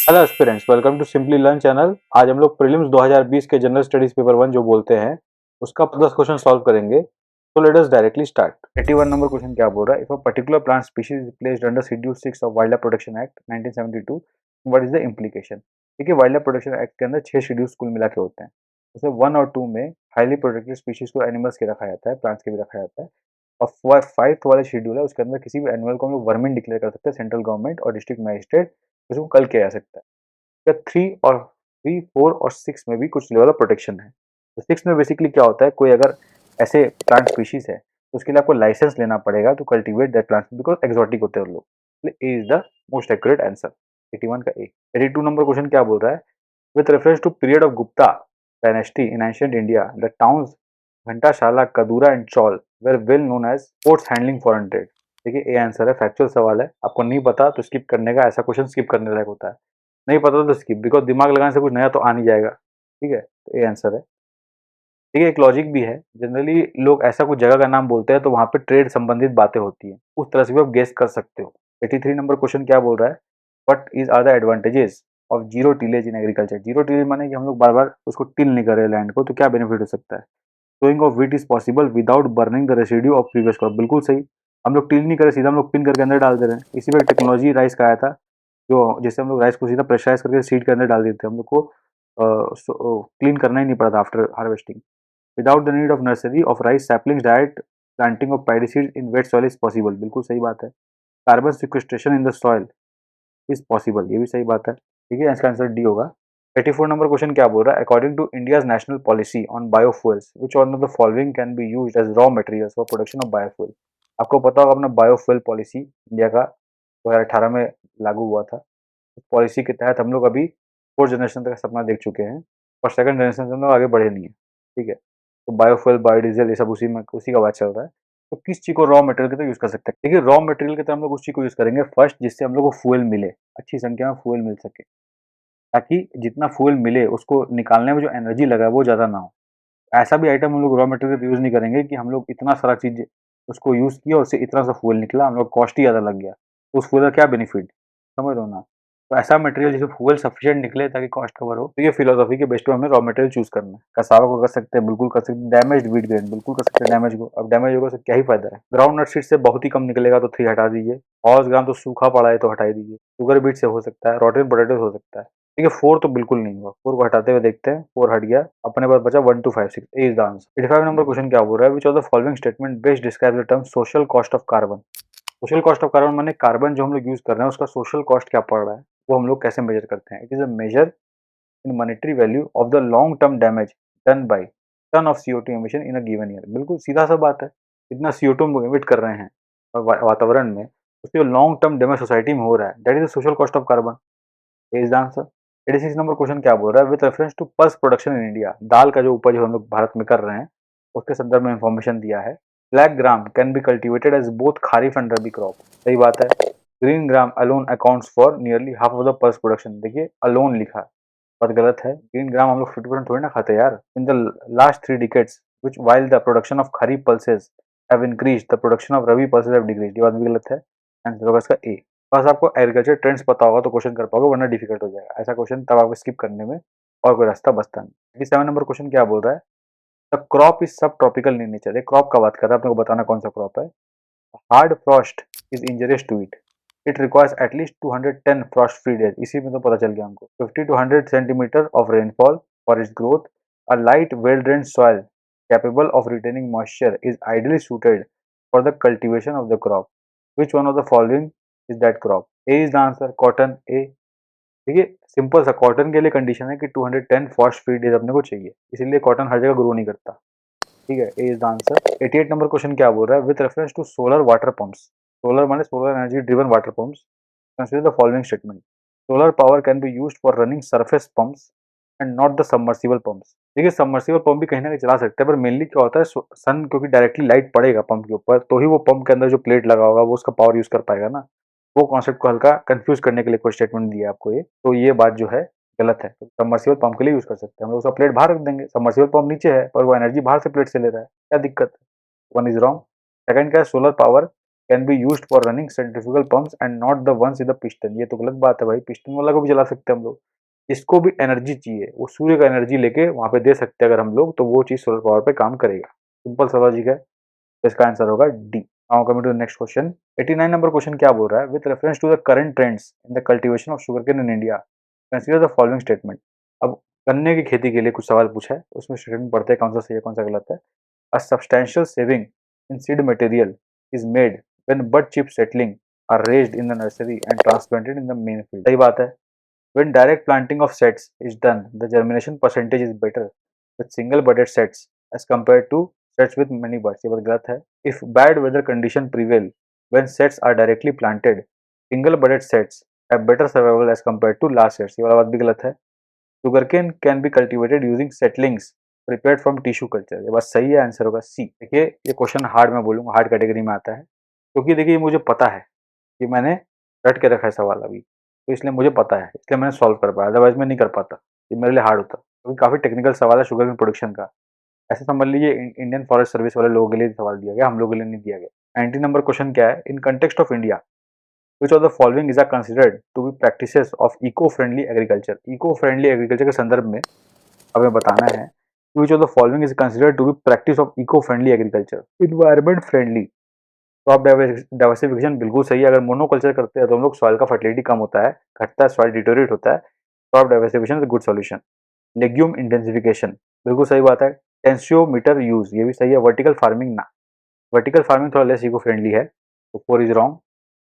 Hello aspirants, welcome to Simply Learn channel. आज हम लोग प्रीलिम्स 2020 के जनरल स्टडीज पेपर 1 जो बोलते हैं उसका 10 क्वेश्चन सॉल्व करेंगे। तो let us directly start. 81 number question क्या बोल रहा है? If a particular plant species is placed under schedule 6 of wild life protection act 1972, what is the implication? देखिए, वाइल्ड लाइफ प्रोटेक्शन एक्ट के अंदर 6 शेड्यूल्स कुल मिला के होते हैं। उसमें 1 और 2 में हाईली प्रोटेक्टेड स्पीशीज को एनिमल्स के रखा जाता है, प्लांट्स के भी रखा जाता है। और 5th वाला शेड्यूल है, उसके अंदर किसी भी एनिमल को हम लोग वर्मिन डिक्लेयर कर सकते हैं। सेंट्रल गवर्नमेंट और डिस्ट्रिक्ट मजिस्ट्रेट उसको कल किया जा सकता है। या 3, 4 और 6 में भी कुछ लेवल ऑफ प्रोटेक्शन है। तो 6 में बेसिकली क्या होता है, कोई अगर ऐसे प्लांट स्पीशीज है तो उसके लिए आपको लाइसेंस लेना पड़ेगा to cultivate that plant because exotic होते हैं उन लोग। A is the most accurate answer. 81 का ए। 82 नंबर क्वेश्चन क्या बोल रहा है? With reference to period of Gupta dynasty in ancient India, the towns Ghantasala, Kadura and Chaul were well known as ports handling foreign trade. देखिए, ए आंसर है। फैक्चुअल सवाल है, आपको नहीं पता तो स्किप करने का, ऐसा क्वेश्चन स्किप करने लायक होता है। नहीं पता तो स्किप, बिकॉज दिमाग लगाने से कुछ नया तो आ नहीं जाएगा। ठीक है, तो ये आंसर है। ठीक है, एक लॉजिक भी है। जनरली लोग ऐसा कुछ जगह का नाम बोलते हैं तो वहां पे ट्रेड संबंधित बातें होती हैं, उस तरह से भी आप गेस कर सकते हो। 83 नंबर क्वेश्चन क्या बोल रहा है? What is are the advantages of zero tillage in agriculture? Zero tillage माने कि हम लोग बार बार उसको टिल नहीं कर रहे लैंड को, तो क्या बेनिफिट हो सकता है? Sowing of wheat is possible without burning the residue of previous crop. बिल्कुल सही। हम लोग टिल नहीं कर रहे, सीधा हम लोग पिन करके अंदर डाल दे रहे हैं। इसी में टेक्नोलॉजी राइस का आया था, जो जैसे हम लोग राइस को सीधा प्रेशराइज करके सीड के अंदर डाल देते हैं, हम लोग को क्लीन करना ही नहीं पड़ा था after harvesting. Without the need of nursery of rice saplings, direct planting of paddy seed in wait soil is possible. बिल्कुल सही बात है। Carbon sequestration in the soil is possible, ये भी सही बात है। ठीक है, इसका आंसर डी होगा। 84 नंबर क्वेश्चन क्या बोल रहा है? According to India's national policy on biofuels, which one of the following can be used as raw materials for production of biofuel? आपको पता होगा अपना बायोफ्यूल पॉलिसी इंडिया का 2018 में लागू हुआ था। उस पॉलिसी के तहत हम लोग अभी 4th जनरेशन तक का सपना देख चुके हैं और 2nd जनरेशन से हम लोग आगे बढ़े नहीं है। ठीक है, तो बायोफ्यूल, बायोडीजल, ये सब उसी का बात चल रहा है। तो किस चीज़ को रॉ मटेरियल की तरह यूज़ कर सकते हैं? देखिए, रॉ मटेरियल की तरह हम लोग उस चीज़ को यूज़ करेंगे फर्स्ट जिससे हम लोग को फ्यूल मिले, अच्छी संख्या में फ्यूल मिल सके, ताकि जितना फ्यूल मिले उसको निकालने में जो एनर्जी लगा है वो ज़्यादा ना हो। ऐसा भी आइटम हम लोग रॉ मटेरियल यूज़ नहीं करेंगे कि हम लोग इतना सारा चीज़ उसको यूज़ किया, उससे इतना सा फ्यूल निकला, हम लोग कॉस्ट ही ज़्यादा लग गया। तो उस फ्यूल का क्या बेनिफिट? समझ रहे हो ना? तो ऐसा मटेरियल जिसमें फ्यूल सफिशिएंट निकले ताकि कॉस्ट कवर हो। तो ये फिलॉसफी के बेस पे हमें रॉ मटेरियल चूज़ करना है। कसावा को कर सकते हैं, बिल्कुल कर सकते हैं। डैमेज्ड व्हीट ग्रेन बिल्कुल कर सकते हैं डैमेज को। अब डैमेज होगा तो क्या ही फायदा है? ग्राउंड नट सीड से बहुत ही कम निकलेगा तो 3 हटा दीजिए। हॉर्स ग्राम तो सूखा पड़ा है तो हटा ही दीजिए। शुगर बीट से हो सकता है, रॉटन पोटैटो हो सकता है। ठीक है, 4 तो बिल्कुल नहीं होगा। 4 को हटाते हुए देखते हैं। 4 हट गया, अपने पास बचा 1 2 5 6। ए is the answer. 85 number question क्या बोल रहा है? Which of the following statement best describe the term social cost of carbon? Social cost of carbon माने कार्बन जो हम लोग यूज कर रहे हैं उसका सोशल कॉस्ट क्या पड़ रहा है, वो हम लोग कैसे मेजर करते हैं? It is a measure in monetary value of the long term damage done by ton of CO2 emission in a given year. बिल्कुल सीधा सा बात है। इतना CO2 हम एमिट कर रहे हैं वातावरण में, उसके लॉन्ग टर्म डैमेज सोसाइटी में हो रहा है, that is the social cost of carbon. Is the answer. 86 number question क्या बोल रहा है? With reference to pulse production in India, दाल का जो उपज हम लोग भारत में कर रहे हैं उसके संदर्भ में इंफॉर्मेशन दिया है। Black gram can be cultivated as both kharif and rabi crop. सही बात है। Green gram alone accounts for nearly half of the pulse production. देखिए, अलोन लिखा है, बात गलत है। ग्रीन ग्राम हम लोग 50% थोड़ी ना खाते यार। In the last 3 decades which while the production of kharif pulses have increased, the production of rabi pulses have decreased। ये बात भी गलत है। आंसर होगा इसका ए। बस आपको एग्रीकल्चर ट्रेंड्स पता होगा तो क्वेश्चन कर पाओगे, वरना डिफिकल्ट हो जाएगा। ऐसा क्वेश्चन तब आपको स्किप करने में और कोई रास्ता बचता नहीं। 87 नंबर क्वेश्चन क्या बोल रहा है? द क्रॉप इज सब ट्रॉपिकल इन नेचर। ये क्रॉप का बात कर रहा है, आपको बताना कौन सा क्रॉप है। Hard frost is injurious to it. It requires at least 210 frost free days. इसी में तो पता चल गया हमको। 50 to 100 centimetre of rainfall for its growth. A light well drained soil capable of retaining moisture is ideally suited for the cultivation of the crop. Which one of the following is that crop? A is the answer, cotton। A। देखिए, simple सा cotton के लिए condition है कि 210 fast free days अपने को चाहिए, इसीलिए कॉटन हर जगह ग्रो नहीं करता। ठीक है, A is the answer. 88 number question क्या बोल रहा है? With reference to solar water pumps, solar माने solar energy driven water pumps, consider the following statement. Solar power can be used for running surface pumps and not the submersible pumps. देखिए, submersible pump भी कहीं ना कहीं चला सकते हैं, पर मेनली क्या होता है, सन क्योंकि डायरेक्टली लाइट पड़ेगा पंप के ऊपर, तो ही वो पंप के अंदर जो प्लेट लगा होगा वो उसका पावर यूज कर पाएगा ना। वो कॉन्सेप्ट को हल्का कंफ्यूज करने के लिए कोई स्टेटमेंट दिया आपको ये, तो ये बात जो है गलत है। सबमर्सिबल पंप के लिए यूज कर सकते हैं हम लोग, उसका प्लेट बाहर रख देंगे। सबमर्सिबल पंप नीचे है पर वो एनर्जी बाहर से प्लेट से ले रहा है, क्या दिक्कत है? One is wrong. सेकंड क्या है? Solar power can be used for running centrifugal pumps and not the ones in the piston. ये तो गलत बात है भाई, पिस्टन वाला को भी चला सकते हैं हम लोग। इसको भी एनर्जी चाहिए, वो सूर्य का एनर्जी लेके वहां पे दे सकते हैं अगर हम लोग, तो वो चीज सोलर पावर पे काम करेगा। सिंपल सा लॉजिक है, तो इसका आंसर होगा D. Now coming to the next question. 89 number question क्या बोल रहा है, with reference to the current trends in the cultivation of sugarcane in India consider the following statement. अब गन्ने की खेती के लिए कुछ सवाल पूछा है, उसमें स्टेटमेंट पढ़ते हैं कौन सा सही है कौन सा गलत है। A substantial saving in seed material is made when bud chip settling are raised in the nursery and transplanted in the main field. सही बात है। When direct planting of sets is done the germination percentage is better with single budded sets as compared to sets with many buds। ये बात गलत है। If bad weather condition prevail when sets are directly planted, single budded sets have better survival as compared to large sets। ये वाला बात भी गलत है। Sugarcane can be cultivated using seedlings prepared from tissue culture। ये बात सही है, आंसर होगा सी। देखिए ये क्वेश्चन हार्ड में बोलूंगा, हार्ड कैटेगरी में आता है, क्योंकि देखिए ये मुझे पता है कि मैंने रट के रखा है सवाल अभी, तो इसलिए मुझे पता है, इसलिए मैंने सॉल्व कर पाया, अदरवाइज मैं नहीं कर पाता, ये मेरे लिए हार्ड होता, क्योंकि काफी टेक्निकल सवाल है शुगर प्रोडक्शन का। ऐसे समझ लीजिए इंडियन फॉरेस्ट सर्विस वाले लोगों के लिए सवाल दिया गया, हम लोगों के लिए नहीं दिया गया। 90 नंबर क्वेश्चन क्या है, in context of India which of the following is are considered to be practices of eco friendly agriculture. Eco friendly agriculture के संदर्भ में हमें बताना है which of the following is considered to be practice of eco friendly agriculture. Environment friendly, crop diversification बिल्कुल सही है। अगर मोनोकल्चर करते हैं तो हम लोग सॉइल का फर्टिलिटी कम होता है, घटता है, सॉइल डिटोरेट होता है। Crop diversification is good solution. Legume intensification बिल्कुल सही बात है। टेंसियोमीटर यूज, ये भी सही है। वर्टिकल फार्मिंग ना, वर्टिकल फार्मिंग थोड़ा लेस इको फ्रेंडली है, तो 4 इज रॉन्ग,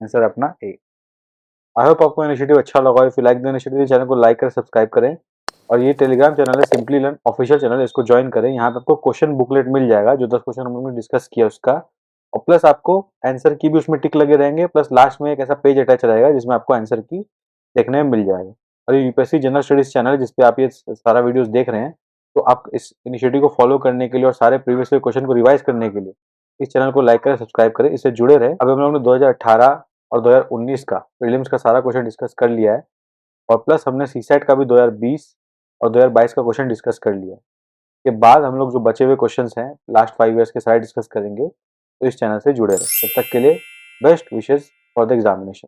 आंसर अपना ए। आई होप आपको इनिशिएटिव अच्छा लगा। If you like the initiative, channel को लाइक करें, सब्सक्राब करें, और ये टेलीग्राम चैनल है सिंपली लर्न ऑफिशियल चैनल, इसको ज्वाइन करें। यहाँ पे आपको क्वेश्चन बुकलेट मिल जाएगा, जो 10 क्वेश्चन हम लोगों ने डिस्कस किया उसका, और प्लस आपको आंसर की भी उसमें टिक लगे रहेंगे, प्लस लास्ट में एक ऐसा पेज अटैच रहेगा जिसमें आपको आंसर की देखने में मिल जाएगा। और ये यूपीएससी जनरल स्टडीज चैनल है जिसपे आप ये सारा वीडियोस देख रहे हैं, तो आप इस इनिशिएटिव को फॉलो करने के लिए और सारे प्रीवियस क्वेश्चन को रिवाइज करने के लिए इस चैनल को लाइक करें, सब्सक्राइब करें, इससे जुड़े रहे। अभी हम लोगों ने 2018 और 2019 का प्रीलिम्स का सारा क्वेश्चन डिस्कस कर लिया है, और प्लस हमने सीसेट का भी 2020 और 2022 का क्वेश्चन डिस्कस कर लिया है। के बाद हम लोग जो बचे हुए क्वेश्चंस हैं लास्ट 5 ईयर्स के सारे डिस्कस करेंगे, तो इस चैनल से जुड़े रहे। तब तक के लिए best wishes for the examination.